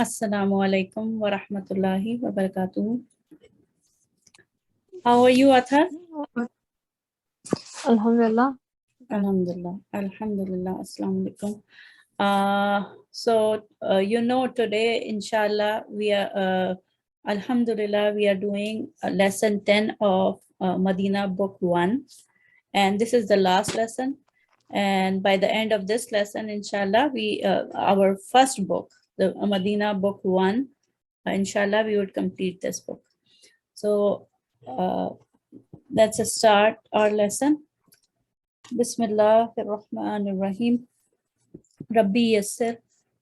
Assalamu alaikum wa rahmatullahi wa barakatuh. How are you, Athar? Alhamdulillah. Alhamdulillah. Alhamdulillah. Assalamu alaikum. Today, inshallah, we are, Alhamdulillah, we are doing lesson 10 of Madinah Book 1. And this is the last lesson. And by the end of this lesson, inshallah, our first book, the Madinah Book 1, inshallah, we would complete this book. So let's start our lesson. Bismillah ar-Rahman ar-Rahim. Rabbi yassir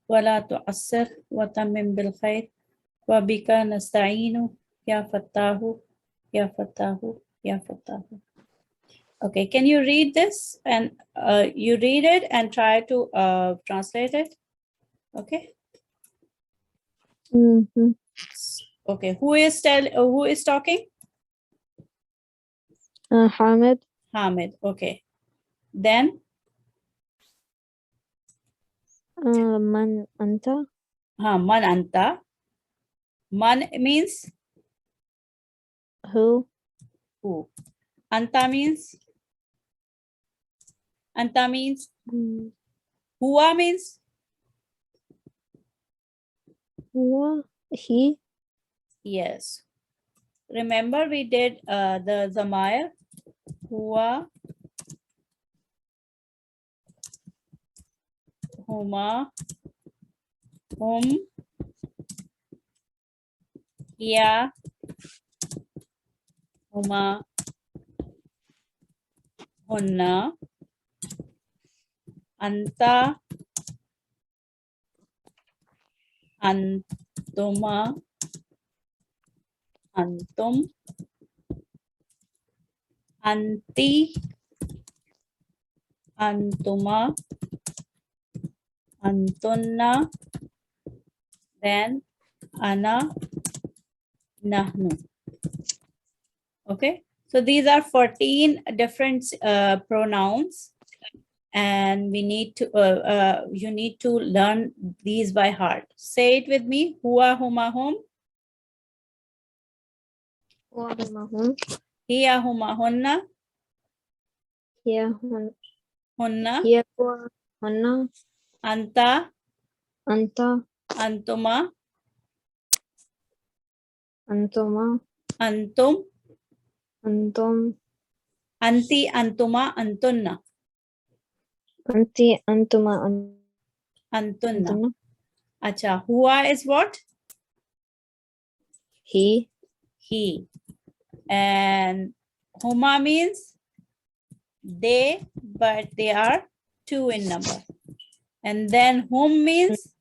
wa la tu'assir wa tammim bil khair wa bika nasta'inu ya fattahu ya fattahu ya fattahu. Okay, can you read this? And you read it and try to translate it. Okay. Mm-hmm. Okay, who is talking? Hamid. Hamid. Okay. Then Man anta. man anta. Man means Who? who. Anta means huwa means Huwa. He. yes. Remember we did the Zamair. Huwa, huma, hum, hiya, huma, hunna, anta, antuma, antum, anti, antuma, antunna, then ana, nahnu. Okay, so these are 14 different pronouns, and we need to you need to learn these by heart. Say it with me. Huwa, huma, hum. Huwa huma hum. Hiya, huma, hunna. Hiya Hunna. Hiya huwa hunna. Anta, Anta. antuma, Antuma. antum, Antum. anti, antuma, antunna. Anti. Antuma. Antunna. Antunna. Acha, huwa is what? He. He. And huma means they, but they are 2 in number. And then hum means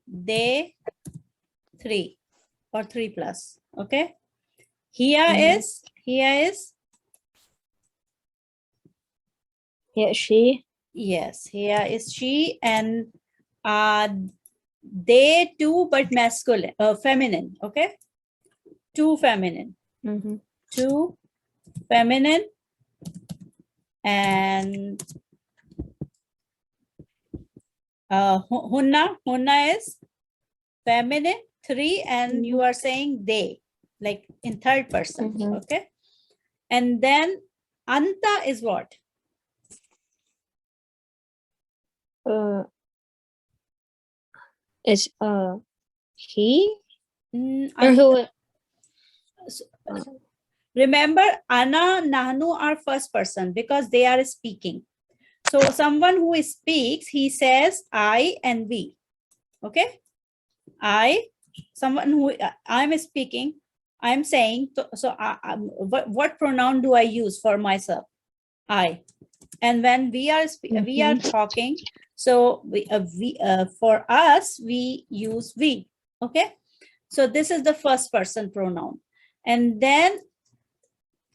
they, 3 or 3 plus. Okay. Here is Yeah, she. yes, here is she, and they too, but masculine, feminine. Okay. 2 feminine. Mm-hmm. 2 feminine, and hunna is feminine, 3, and you are saying they, like in third person. Mm-hmm. Okay. And then anta is what? Is he? Or Anta. who? Remember, ana, nahnu are first person because they are speaking. So someone who speaks, he says I and we. Okay. Someone who I'm speaking, I'm saying, so what pronoun do I use for myself? I. And when we are talking, so for us, we use we. Okay. So this is the first person pronoun. And then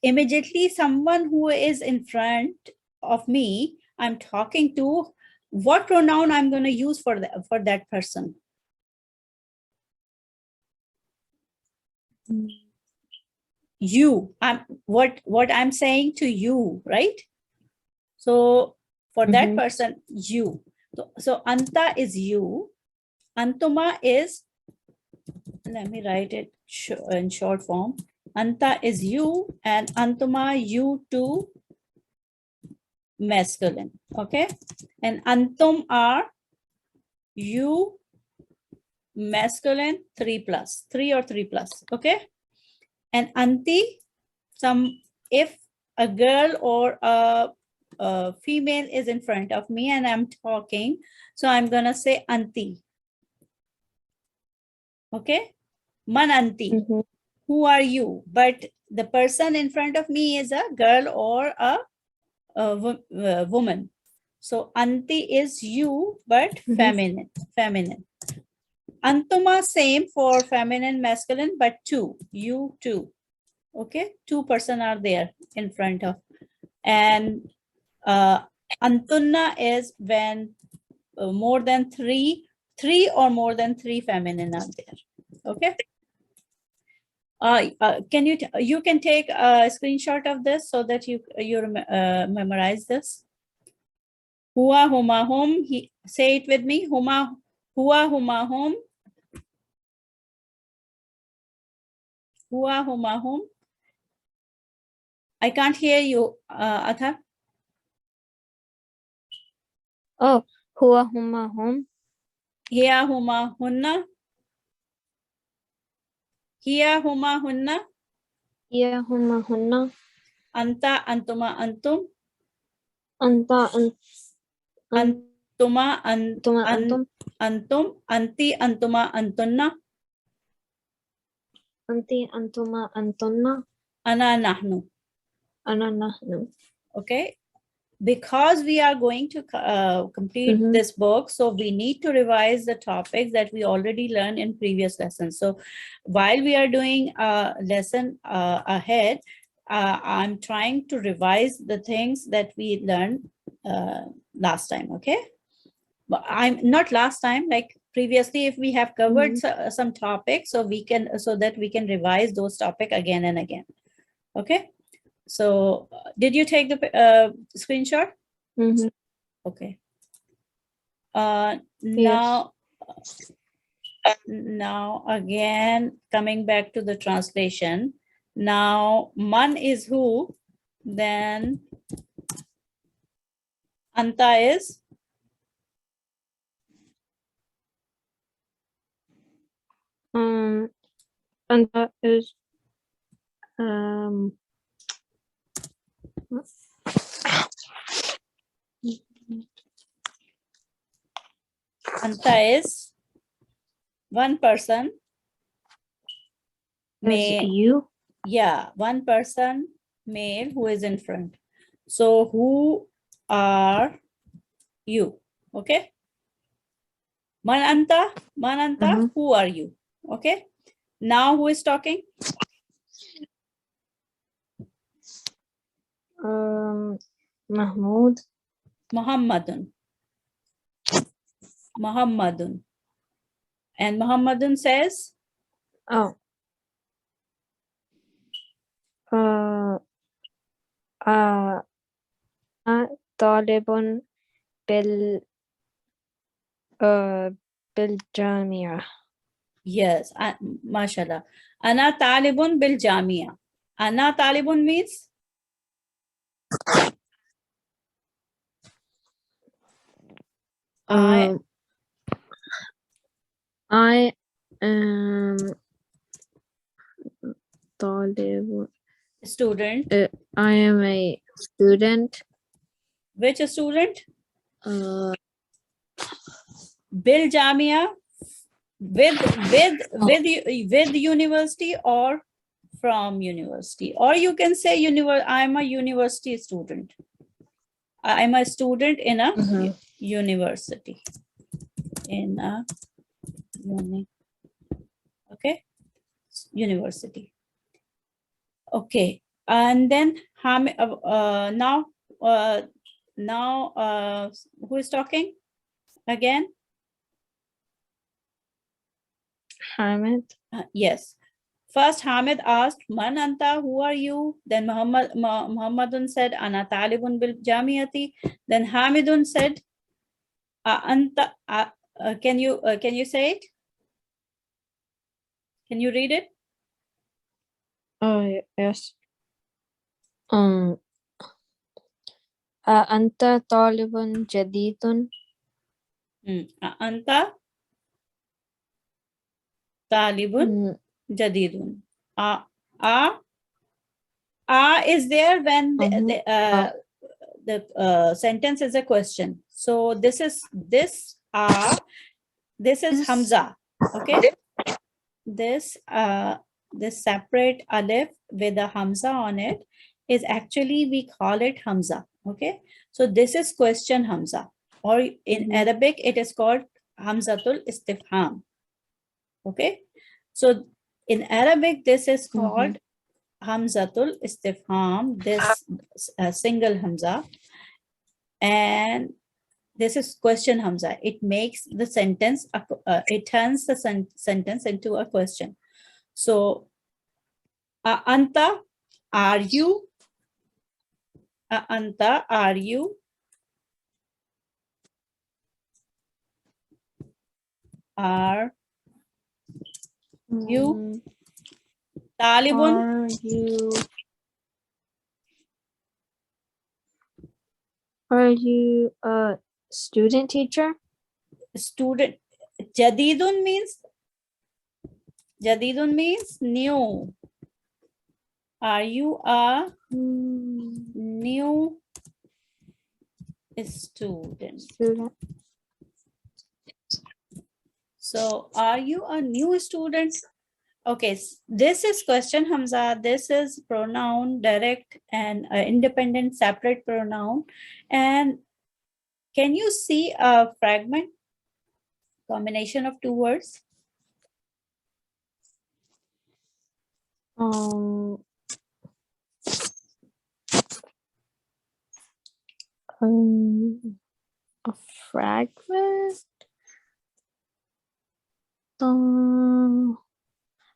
immediately someone who is in front of me, I'm talking to, what pronoun I'm going to use for that person? You. What I'm saying to you, right? So for that person, you. So anta is you, Antuma is, let me write it in short form. Anta is you and antuma, you two, masculine. Okay. And antum are you, masculine, 3 plus, 3 or 3 plus. Okay. And anti, if a girl or a female is in front of me and I'm talking, so I'm gonna say anti. Okay. Man anti. Mhm. Who are you? But the person in front of me is a girl or a woman. So anti is you, but Mhm. feminine. Antuma, same for feminine, masculine, but two, you two. Okay, 2 person are there in front of. And antunna is when more than three or more than 3 feminine are there. Okay. Can you can take a screenshot of this so that you memorize this. Hua, huma, hum. Say it with me. Huma, hua, huma, hum. Hua, huma, hum. I can't hear you, Atha. Oh, huwa huma hum. Hiya, huma, hunna. Hiya, huma, hunna. Ya huma hunna. Anta, antuma, antum. Anta Antuma, antuma antum. antum. Anti, antuma, antunna. Anti antuma antunna. Ana, nahnu. Ana nahnu. Okay. Because we are going to complete Mhm. this book, so we need to revise the topics that we already learned in previous lessons. So while we are doing a lesson ahead, I'm trying to revise the things that we learned last time. Okay. But I'm not last time, like previously, if we have covered some topics, so that we can revise those topics again and again. Okay. So did you take the screenshot? Mhm. Okay. Yes. Now again, coming back to the translation. Now, man is who, then anta is Anta is um. anta is one person. Is you. Yeah, one person, male, who is in front. So who are you? Okay. Man anta, Mhm. who are you? Okay. Now who is talking? Mahmoud. Muhammadun. Muhammadun. And Muhammadun says, Oh. Uh. طالب بال بالجامعة. yes, mashallah. Ana talibun bil jamia. Ana talibun means I am طالب. student. I am a student. Which student? Uh, Bil jamia, with university or from university, or you can say I'm a university student. I'm a student in a university. In a okay, university. Okay, and then now who is talking again? Hamid. Yes. First, Hamid asked, Man anta, who are you? Then Muhammadun said, Ana talibun bil jamiyati. Then Hamidun said, Anta, Can you say it? Can you read it? Yes. أنت طالب جديد. Anta talibun jadidun. Is there when the sentence is a question. So this is Hamza. Okay. This separate alif with a Hamza on it is actually, we call it Hamza. Okay. So this is question Hamza, or in Arabic it is called Hamzatul Istifham. Okay. So in Arabic this is called Hamzatul Istifham, this single Hamza, and this is question Hamza. It makes the sentence, it turns the sentence into a question. So, Anta, are you? Anta, are you? Are you? Talibun? Are you? Are you a student teacher? Student. Jadidun means new. Are you a new student? So, are you a new student? Okay, this is question Hamza. This is pronoun, direct and independent separate pronoun. And can you see a fragment? Combination of two words? A fragment.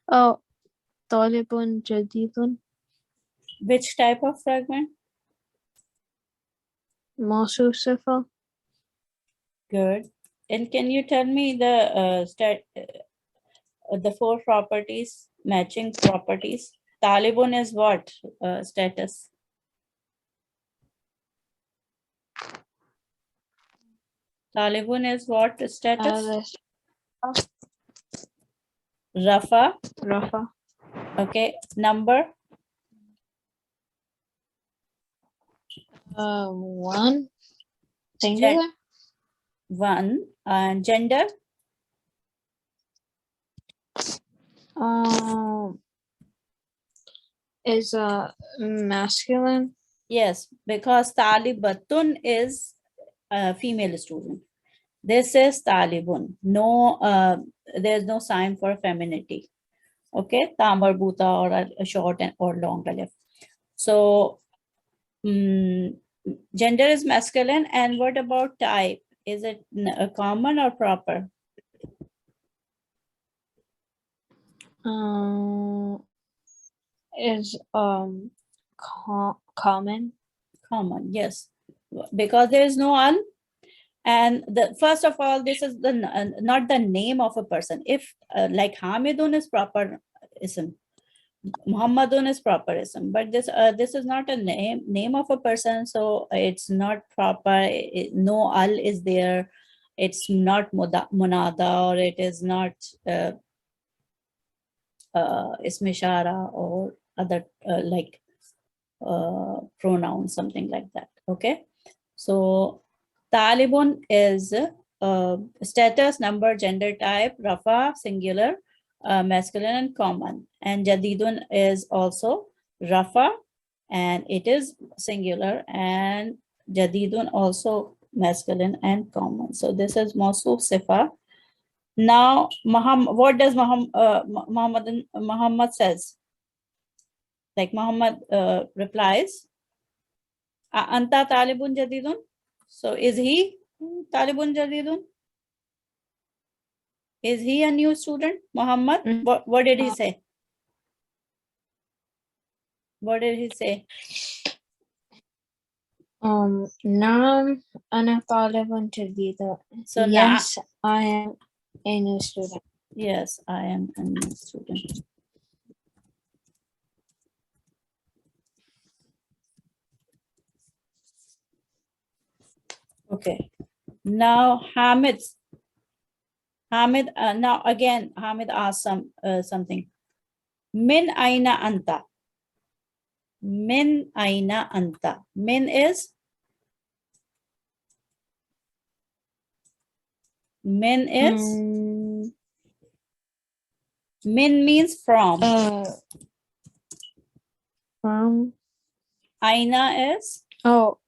Oh, طالب جديد. Which type of fragment? موصوف صفة. Good. And can you tell me the four properties, matching properties? Talibun is what status? Talibun is what status? Rafa. Rafa. Okay. Number? 1. Singular. 1. And gender? Is masculine. Yes, because Talibatun is a female student. This is Talibun. No, there's no sign for femininity. Okay, Tamarbuta or a short or long alif. So, gender is masculine. And what about type? Is it common or proper? Is common. Common, yes, because there is no al. And first of all, this is not the name of a person. If like Hamidun is proper ism, Muhammadun is proper ism, but this is not a name of a person, so it's not proper. No al is there. It's not munada, or it is not ismishara or other like pronoun, something like that. Okay, so Talibun is status, number, gender type, Rafa, singular, masculine and common. And Jadidun is also Rafa, and it is singular, and Jadidun also masculine and common. So this is Mawsuf Sifa. Now, what does Muhammad says? Like Muhammad replies, Anta Talibun Jadidun. So is he Talibun Jadidun? Is he a new student? Muhammad, what did he say? What did he say? نعم أنا طالب جديد. So now, Yes, I am a new student. yes, I am a new student. Okay. Now Hamid, now again, Hamid asked something. Min aina anta. Min aina anta. Min is Um, min means from. From. Aina is Oh,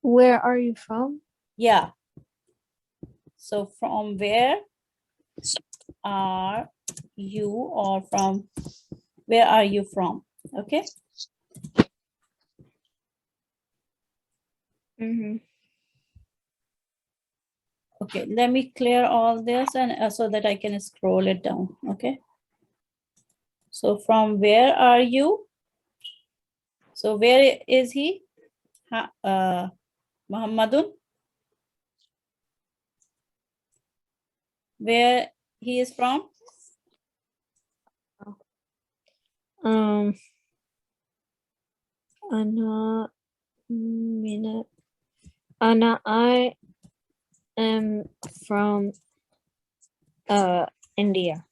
where are you from? yeah. So from where are you, or from where are you from? Okay. Okay, let me clear all this and so that I can scroll it down. Okay. So from where are you? So where is he? Muhammadun? Where he is from? أنا من I am from India.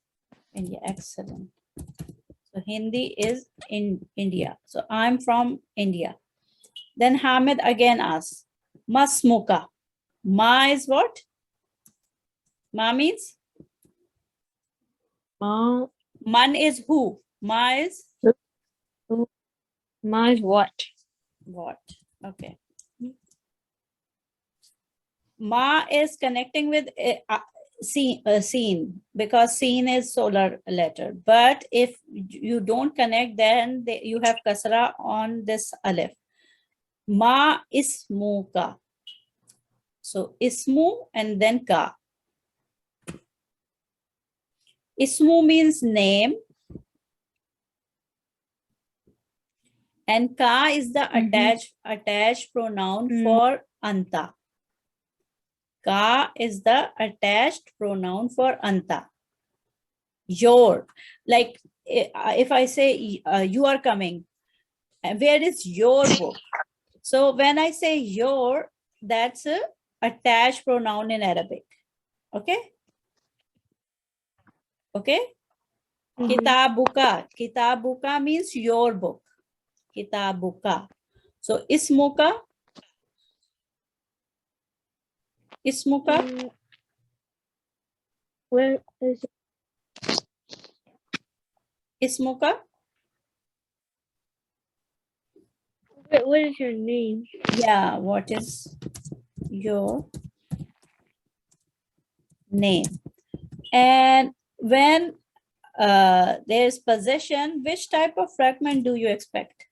India, excellent. So Hindi is in India. So I'm from India. Then Hamid again asks, Masmuka. Ma is what? Ma means? Ma. Man is who? Ma is? Ma is what? What? Okay. Ma is connecting with seen, because seen is solar letter. But if you don't connect, then you have kasra on this alif. Ma ismuka. So ismu and then ka. Ismu means name. And ka is the attached pronoun for anta. Ka is the attached pronoun for anta. Your, like if I say you are coming, where is your book? So when I say your, that's a attached pronoun in Arabic. Okay. Okay. Kitabuka. Kitabuka means your book. Kitabuka. So ismuka. Ismuka. Where is it? Ismuka. What is your name? Yeah, what is your name? And when there's possession, which type of fragment do you expect?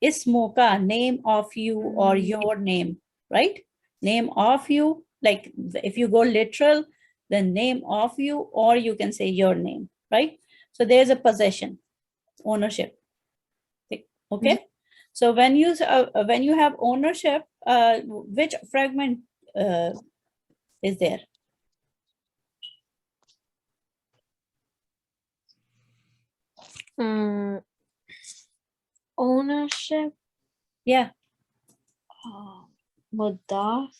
Ismuka, name of you or your name, right? Name of you, like if you go literal, the name of you, or you can say your name, right? So there's a possession, ownership. Okay. So when you have ownership, which fragment is there? Ownership. Yeah. Mudaf.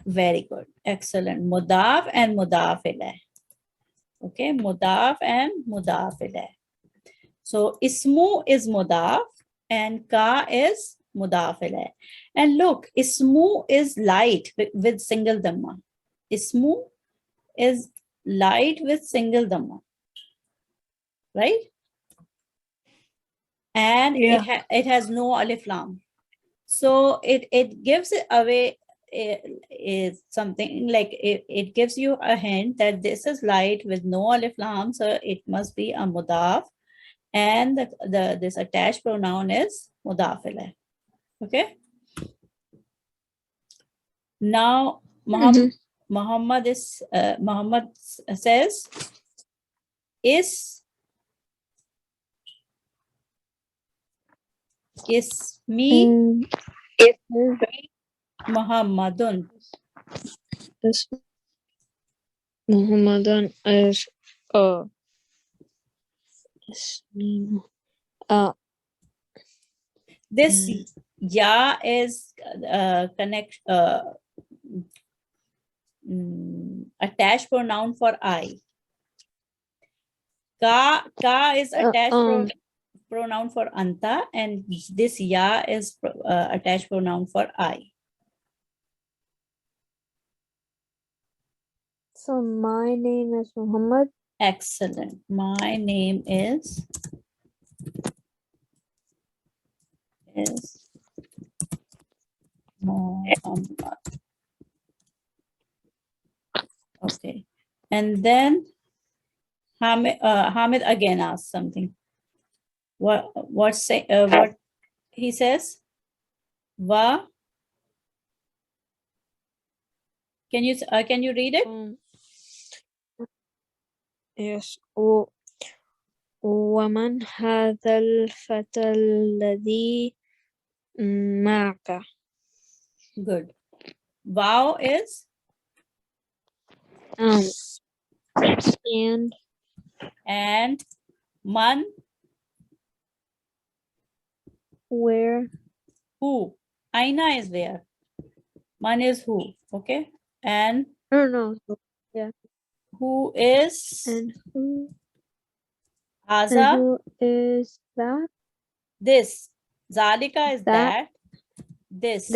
Very good. Excellent. Mudaf and mudaf ilayh. Okay. Mudaf and mudaf ilayh. So ismu is mudaf and ka is mudaf ilayh. And look, ismu is light with single dhamma. Ismu is light with single dhamma. Right? And it has no alif lam. So it gives it away is something like it gives you a hint that this is light with no alif lam, so it must be a mudaf, and this attached pronoun is mudaf ilayh. Okay. Now Muhammad says is Ismi And Muhammadun. this Muhammadan is ismi, This ya is attached pronoun for I. Ka is attached pronoun for anta, and this ya is attached pronoun for I. so my name is Muhammad. Excellent. My name is Muhammad. Okay. And then Hamid again asks something. What he says? Wa. Can you read it? Yes. ومن هذا الفتى الذي معك. Good. Wow is and man, where, who. Aina is where. Man is who. Okay. And no, yeah. who is And who Haza? is that? This. Zalika is that. This.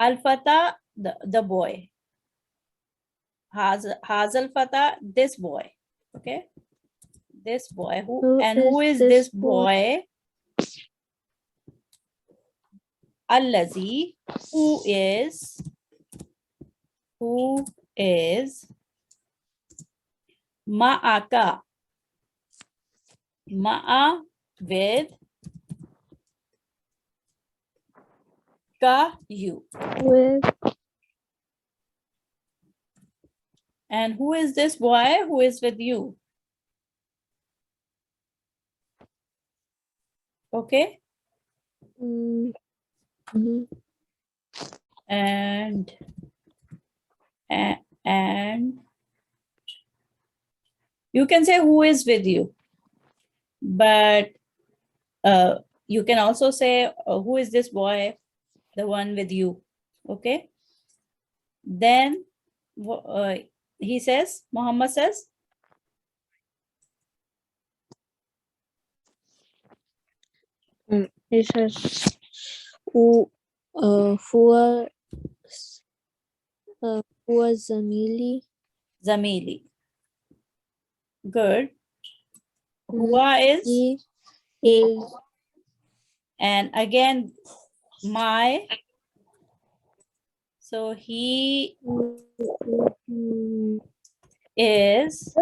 Al-Fata, the boy. Hazal Fata, this boy. Okay. This boy. Who is this boy? Allazi, who is Ma'aka. Ma'a with ka you. With. And who is this boy who is with you? Okay. Mm-hmm. And you can say who is with you, but you can also say who is this boy, the one with you. Okay. Then he says, Muhammad says, he says هو زميلي. Zamili. Good. Huwa is? He is. And again, my. So he is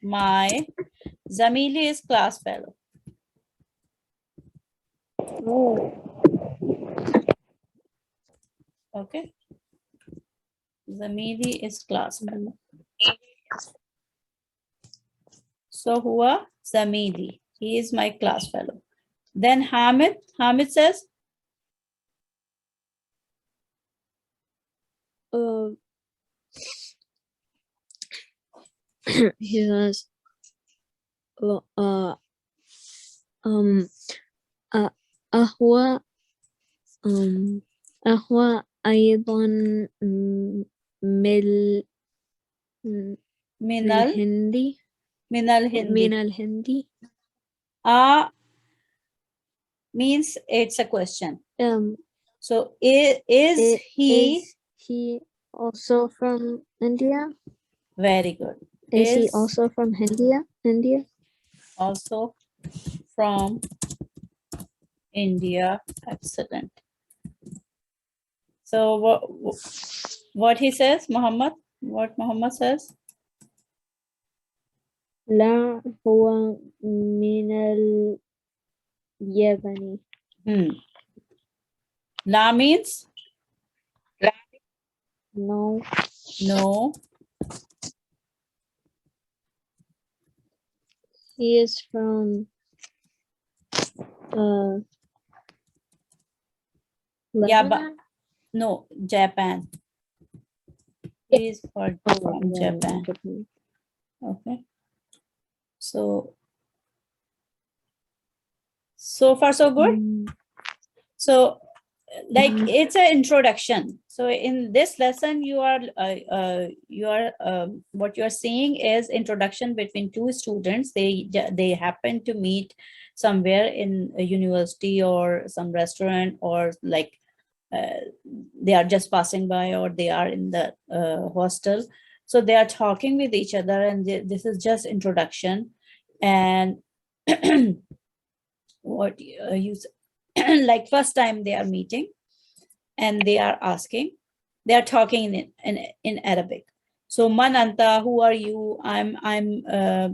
my. Zamili is class fellow. Okay. Zamili is class fellow. So huwa Zamili. He is my class fellow. Then Hamid. Hamid says, he says أهو أيضا من الهندي. Means it's a question. So is he also from India? Very good. Is he also from India? Also from India. Excellent. So what he says, Muhammad? What Muhammad says? لا هو من اليابان. La means? No. He is from Uh, Yeah, but Lebanon? no, Japan. He's from Yeah, Japan. Japan. Okay. So far so good. So like it's an introduction. So in this lesson you are what you are seeing is introduction between two students. They happen to meet somewhere in a university or some restaurant, or like they are just passing by, or they are in the hostel. So they are talking with each other, and this is just introduction. And what you like first time they are meeting, and they are asking, they are talking in Arabic. So man anta, who are you? I'm a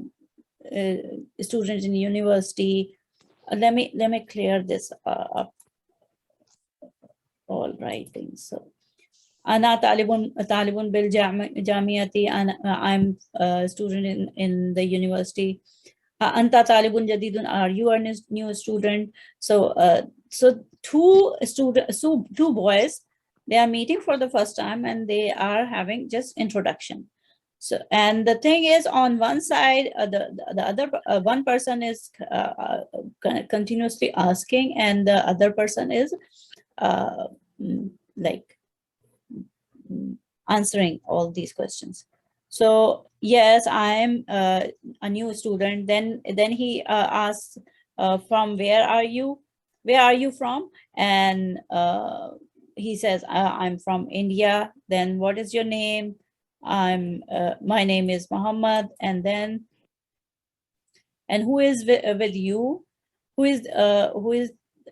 student in university. Let me clear this up, all writing. So ana talibun bil jamiati, I'm a student in the university. Anta talibun jadidun, are you a new student? So two boys, they are meeting for the first time, and they are having just introduction. So, and the thing is, on one side, the other one person is continuously asking, and the other person is uh, like answering all these questions. So yes, I'm a new student. Then he asks, from where are you from? And he says, I'm from India. Then what is your name? My name is Muhammad. And then, and who is with you? Who is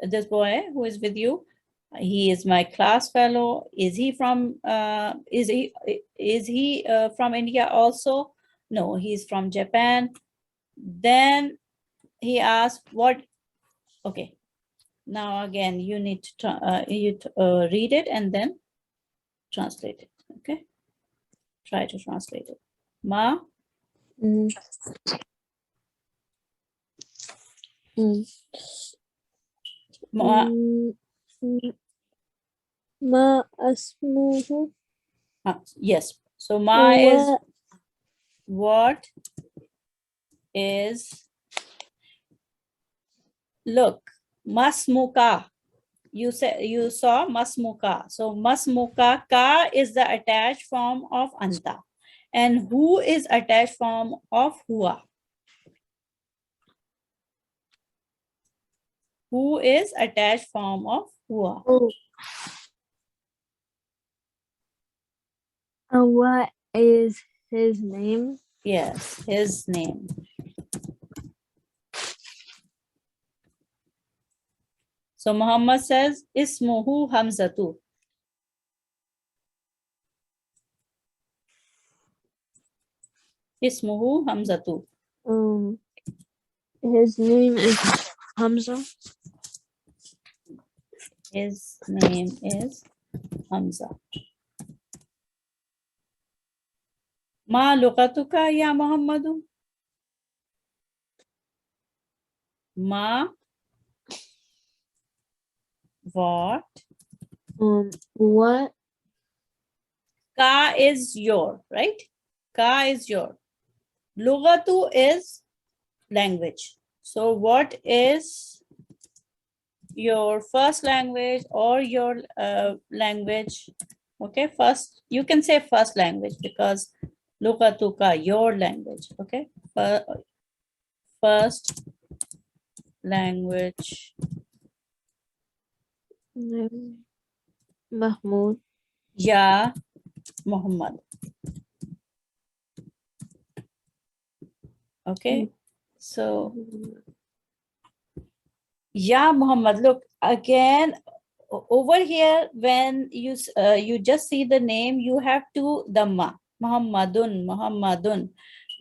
this boy who is with you? He is my class fellow. Is he from from India also? No, he's from Japan. Then he asked what. Okay, now again you need to read it and then translate it. Okay, try to translate it. Ma. Mm. Mm. Ma. ما اسمه Yes, so ma is و what is, look, masmuka. You saw masmuka. So masmuka, ka is the attached form of anta. And who is attached form of huwa? Who is attached form of huwa? what is his name? Yes, his name. So Muhammad says, Ismuhu Hamzatu. Ismuhu Hamzatu. His name is Hamza. His name is Hamza. Ma luqatuka ya Muhammadu? Ma, what? What Ka is your, right? Ka is your. Lughatu is language. So what is your first language or your language? Okay, first, you can say first language because lughatuka, your language. Okay, first language. Mahmoud. Ya Muhammad. Okay, so Ya Muhammad, look again over here, when you just see the name, you have to dhamma, Muhammadun, Muhammadun.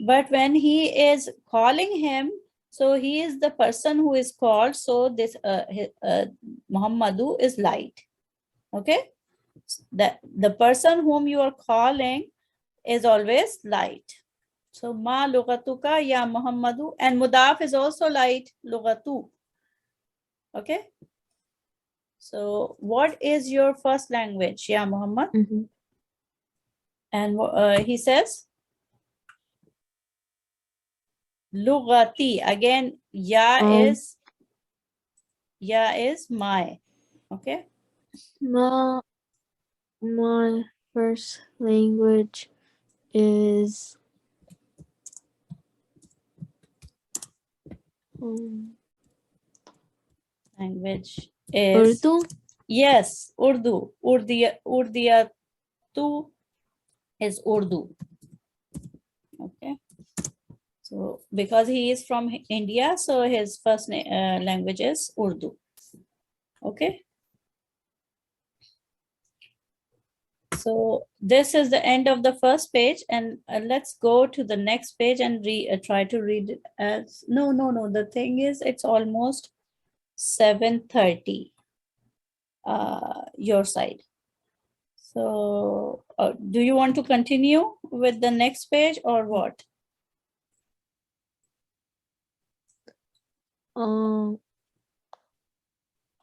But when he is calling him, so he is the person who is called, so this Muhammadu is light. Okay, the person whom you are calling is always light. So ma lughatuka ya Muhammadu, and mudaf is also light, lughatu. Okay. So what is your first language? Yeah, Muhammad. Mhm. And he says, Lughati. Again, Um, ya is my. Okay. my first language is um, Language is, Urdu. yes, Urdu. Urdia tu is Urdu. Okay. So because he is from India, so his first language is Urdu. Okay. So this is the end of the first page, and let's go to the next page and try to read it as, no. The thing is, it's almost 7:30 your side. So do you want to continue with the next page or what?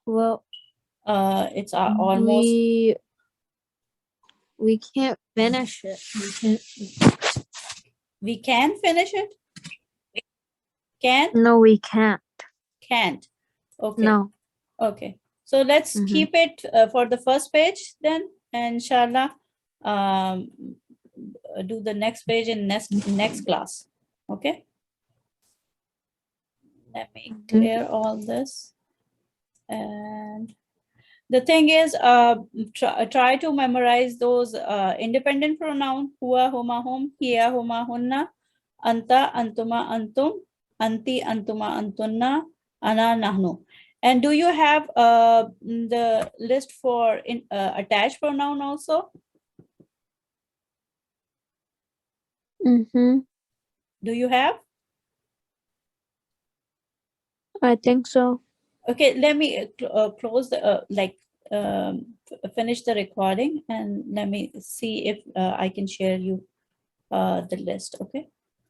Well, It's almost, we can't finish it. we can finish it? Can? No, we can't. Can't. Okay. No. Okay. So let's Mhm. keep it for the first page then, and inshallah, do the next page in next class. Okay. Let me clear all this. And the thing is, try to memorize those independent pronoun: huwa, huma, hum, hiya, huma, hunna, anta, antuma, antum, anti, antuma, antunna, ana, nahnu. And do you have the list for attached pronoun also? Mm-hmm. Do you have? I think so. Okay, let me close the finish the recording, and let me see if I can share you the list. Okay.